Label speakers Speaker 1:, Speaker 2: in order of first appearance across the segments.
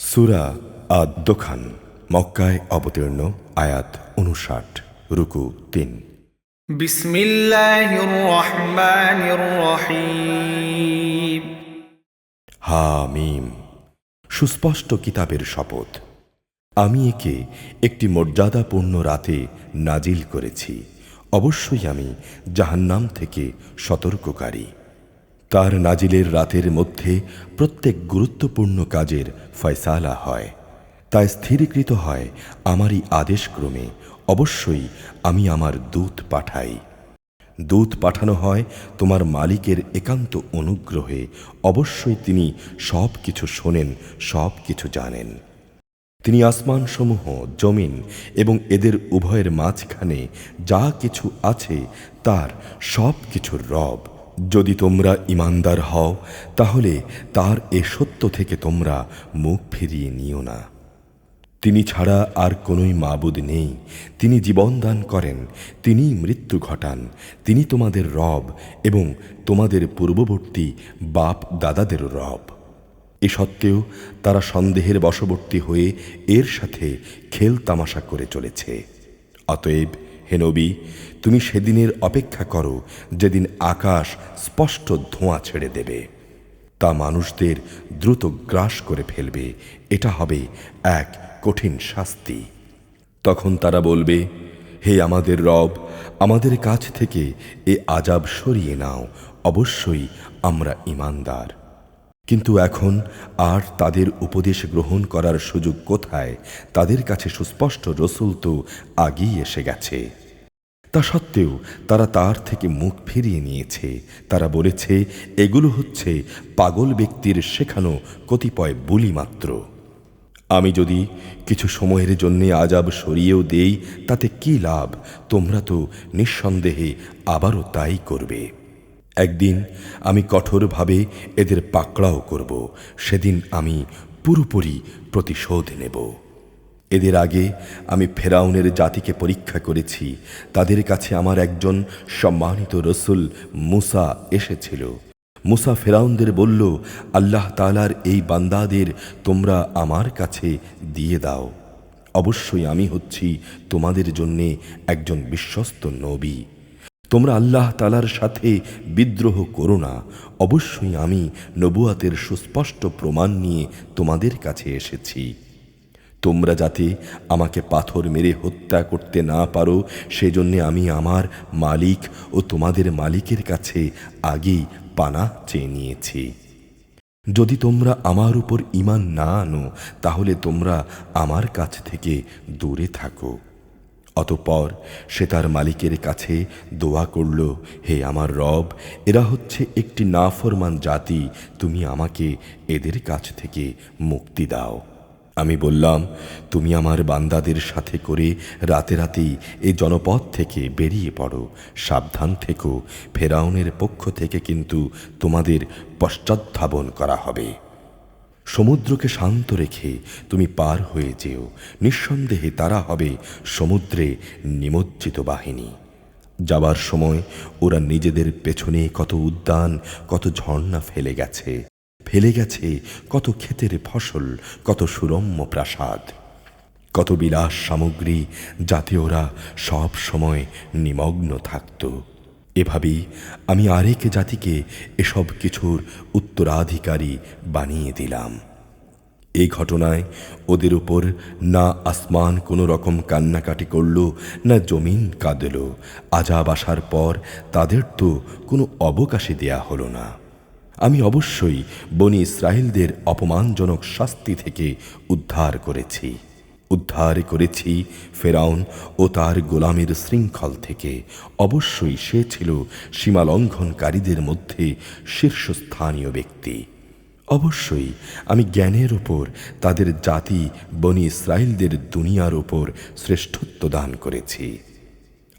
Speaker 1: সূরা আদ-দোখান মক্কায় অবতীর্ণ। আয়াত ৫৯। রুকু ৩।
Speaker 2: বিসমিল্লাহির রহমানির রহিম।
Speaker 1: হামিম। সুস্পষ্ট কিতাবের শপথ। আমি একে একটি মর্যাদাপূর্ণ রাতে নাজিল করেছি। অবশ্যই আমি জাহান্নাম থেকে সতর্ককারী। তার নাজিলের রাতের মধ্যে প্রত্যেক গুরুত্বপূর্ণ কাজের ফয়সালা হয়, তা স্থিরীকৃত হয় আমারই আদেশক্রমে। অবশ্যই আমি আমার দূত পাঠাই। দূত পাঠানো হয় তোমার মালিকের একান্ত অনুগ্রহে। অবশ্যই তিনি সব কিছু শোনেন, সব কিছু জানেন। তিনি আসমানসমূহ, জমিন এবং এদের উভয়ের মাঝখানে যা কিছু আছে তার সব কিছুর রব। যদি তোমরা ঈমানদার হও তাহলে তার এ সত্য থেকে তোমরা মুখ ফিরিয়ে নিও না। তিনি ছাড়া আর কোনোই মাবুদ নেই। তিনি জীবন দান করেন, তিনিই মৃত্যু ঘটান। তিনি তোমাদের রব এবং তোমাদের পূর্ববর্তী বাপ দাদাদের রব। এ সত্ত্বেও তারা সন্দেহের বশবর্তী হয়ে এর সাথে খেল তামাশা করে চলেছে। অতএব হে নবী, তুমি সেদিনের অপেক্ষা করো যেদিন আকাশ স্পষ্ট ধোঁয়া ছেড়ে দেবে। তা মানুষদের দ্রুত গ্রাস করে ফেলবে। এটা হবে এক কঠিন শাস্তি। তখন তারা বলবে, হে আমাদের রব, আমাদের কাছ থেকে এ আযাব সরিয়ে নাও। অবশ্যই আমরা ঈমানদার। কিন্তু এখন আর তাদের উপদেশ গ্রহণ করার সুযোগ কোথায়? তাদের কাছে সুস্পষ্ট রসূল তো আগেই এসে গেছে। তা সত্ত্বেও তারা তার থেকে মুখ ফিরিয়ে নিয়েছে। তারা বলেছে, এগুলো হচ্ছে পাগল ব্যক্তির শেখানো কতিপয় বুলি মাত্র। আমি যদি কিছু সময়ের জন্য আযাব সরিয়েও দেই তাতে কি লাভ? তোমরা তো নিঃসন্দেহে আবারও তাই করবে। একদিন আমি কঠোরভাবে এদের পাকড়াও করব। সেদিন আমি পুরোপুরি প্রতিশোধ নেব। এদের আগে আমি ফেরাউনের জাতিকে পরীক্ষা করেছি। তাদের কাছে আমার একজন সম্মানিত রসূল মুসা এসেছিল। মুসা ফেরাউনদের বলল, আল্লাহ তাআলার এই বান্দাদের তোমরা আমার কাছে দিয়ে দাও। অবশ্যই আমি হচ্ছি তোমাদের জন্যে একজন বিশ্বস্ত নবী। তোমরা আল্লাহ তাআলার সাথে বিদ্রোহ করো না। অবশ্যই আমি নবুয়াতের সুস্পষ্ট প্রমাণ নিয়ে তোমাদের কাছে এসেছি। তোমরা যাতে আমাকে পাথর মেরে হত্যা করতে না পারো সেজন্য আমি আমার মালিক ও তোমাদের মালিকের কাছে আগেই পানাহ চেয়ে নিয়েছি। যদি তোমরা আমার উপর ঈমান না আনো তাহলে তোমরা আমার কাছ থেকে দূরে থাকো। অতঃপর সে তার মালিকের কাছে দোয়া করল, হে আমার রব, এরা হচ্ছে একটি নাফরমান জাতি। তুমি আমাকে এদের কাছ থেকে মুক্তি দাও। আমি বললাম, তুমি আমার বান্দাদের সাথে করে রাতে রাতেই এই জনপদ থেকে বেরিয়ে পড়ো। সাবধান থেকো, ফেরাউনের পক্ষ থেকে কিন্তু তোমাদের পশ্চাদ্ধাবন করা হবে। সমুদ্রকে শান্ত রেখে তুমি পার হয়ে যেও। নিঃসন্দেহে তারা হবে সমুদ্রে নিমজ্জিত বাহিনী। যাবার সময় ওরা নিজেদের পেছনে কত উদ্যান, কত ঝর্ণা ফেলে গেছে কত ক্ষেতের ফসল, কত সুরম্য প্রাসাদ, কত বিলাস সামগ্রী, যাতে ওরা সব সময় নিমগ্ন থাকত। এভাবেই আমি আরেক জাতিকে এসব কিছুর উত্তরাধিকারী বানিয়ে দিলাম। এই ঘটনায় ওদের উপর না আসমান কোনো রকম কান্নাকাটি করল, না জমিন কাঁদল। আযাব আসার পর তাদের তো কোনো অবকাশই দেয়া হলো না। আমি অবশ্যই বনী ইসরাইলদের অপমানজনক শাস্তি থেকে উদ্ধার করেছি ফেরাউন ও তার গোলামের শৃঙ্খল থেকে। অবশ্যই সে ছিল সীমালঙ্ঘনকারীদের মধ্যে শীর্ষস্থানীয় ব্যক্তি। অবশ্যই আমি জ্ঞানের উপর তাদের জাতি বনী ইসরাইলদের দুনিয়ার উপর শ্রেষ্ঠত্ব দান করেছি।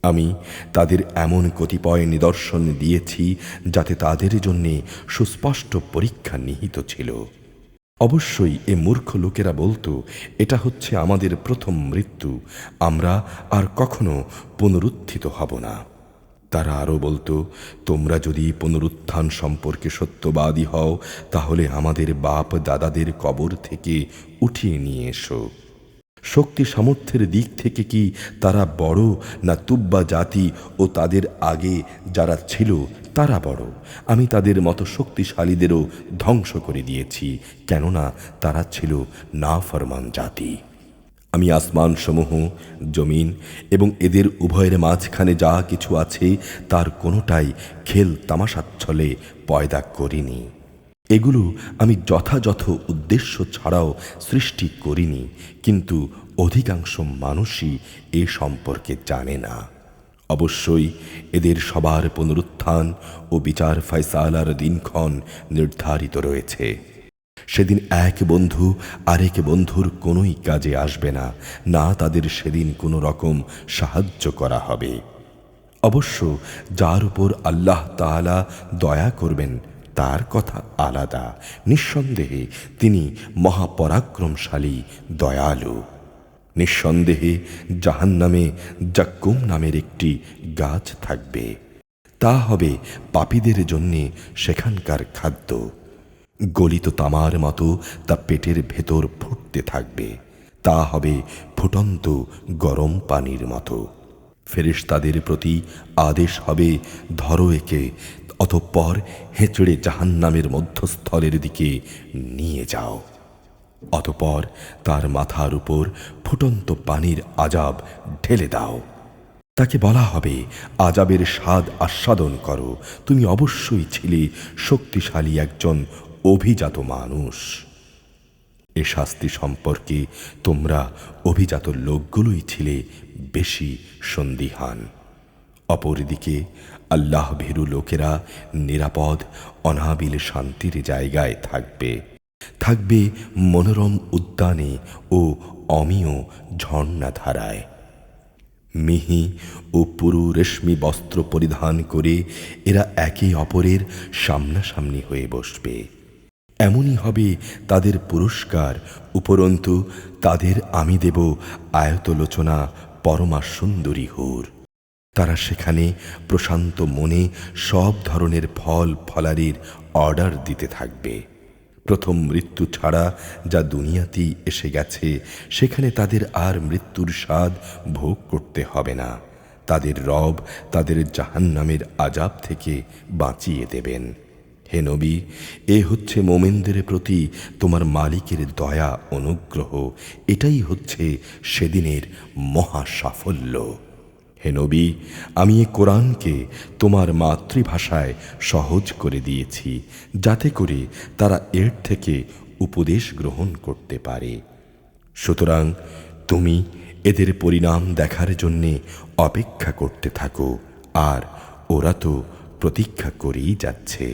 Speaker 1: আমি তাদের এমন কতিপয় নিদর্শন দিয়েছি যাতে তাদের জন্যে সুস্পষ্ট পরীক্ষা নিহিত ছিল। অবশ্যই এ মূর্খ লোকেরা বলতো, এটা হচ্ছে আমাদের প্রথম মৃত্যু, আমরা আর কখনো পুনরুত্থিত হব না। তারা আরও বলতো, তোমরা যদি পুনরুত্থান সম্পর্কে সত্যবাদী হও তাহলে আমাদের বাপ দাদাদের কবর থেকে উঠিয়ে নিয়ে এসো। শক্তি সামর্থ্যের দিক থেকে কি তারা বড়, না তুব্বা জাতি ও তাদের আগে যারা ছিল তারা বড়? আমি তাদের মতো শক্তিশালীদেরও ধ্বংস করে দিয়েছি, কেননা তারা ছিল নাফরমান জাতি। আমি আসমান সমূহ, জমিন এবং এদের উভয়ের মাঝখানে যা কিছু আছে তার কোনোটাই খেল তামাশাচ্ছলে পয়দা করিনি। এগুলো আমি যথাযথ উদ্দেশ্য ছাড়াও সৃষ্টি করিনি, কিন্তু অধিকাংশ মানুষই এ সম্পর্কে জানে না। অবশ্যই এদের সবার পুনরুত্থান ও বিচার ফয়সালার দিনক্ষণ নির্ধারিত রয়েছে। সেদিন এক বন্ধু আরেক বন্ধুর কোনোই কাজে আসবে না, না তাদের সেদিন কোনো রকম সাহায্য করা হবে। অবশ্য যার উপর আল্লাহ তাআলা দয়া করবেন তার কথা আলাদা। নিঃসন্দেহে তিনি মহাপরাক্রমশালী, দয়ালু। নিঃসন্দেহে জাহান্নামে জাক্কুম নামের একটি গাছ থাকবে, তা হবে পাপীদের জন্যে সেখানকার খাদ্য। গলিত তামার মতো তা পেটের ভেতর ফুটতে থাকবে, তা হবে ফুটন্ত গরম পানির মতো। ফেরেশতাদের প্রতি আদেশ হবে, ধরো একে, অতঃপর হেঁচড়ে জাহান্নামের মধ্যস্থলের দিকে নিয়ে যাও। অতঃপর তার মাথার উপর ফুটন্ত পানির আযাব ঢেলে দাও। তাকে বলা হবে, আযাবের স্বাদ আস্বাদন করো, তুমি অবশ্যই ছিলে শক্তিশালী একজন অভিজাত মানুষ। এ শাস্তি সম্পর্কে তোমরা অভিজাত লোকগুলোই ছিলে বেশি সন্দিহান। অপরদিকে আল্লাহ ভীরু লোকেরা নিরাপদ অনাবিল শান্তির জায়গায় থাকবে, থাকবে মনোরম উদ্যানে ও অমিয় ঝর্ণাধারায়। মিহি ও পুরু রেশমি বস্ত্র পরিধান করে এরা একে অপরের সামনাসামনি হয়ে বসবে। এমনই হবে তাদের পুরস্কার। উপরন্তু তাদের আমি দেব আয়তলোচনা পরমা সুন্দরী হুর। তারা সেখানে প্রশান্ত মনে সব ধরনের ফল ফলারির অর্ডার দিতে থাকবে। প্রথম মৃত্যু ছাড়া যা দুনিয়াতেই এসে গেছে, সেখানে তাদের আর মৃত্যুর স্বাদ ভোগ করতে হবে না। তাদের রব তাদের জাহান্নামের আযাব থেকে বাঁচিয়ে দেবেন। হে নবী, এ হচ্ছে মোমেনদের প্রতি তোমার মালিকের দয়া অনুগ্রহ। এটাই হচ্ছে সেদিনের মহা সাফল্য। হে নবী, আমি এ কোরআনকে তোমার মাতৃভাষায় সহজ করে দিয়েছি, যাতে করে তারা এর থেকে উপদেশ গ্রহণ করতে পারে। সুতরাং তুমি এদের পরিণাম দেখার জন্যে অপেক্ষা করতে থাকো, আর ওরা তো প্রতীক্ষা করেই যাচ্ছে।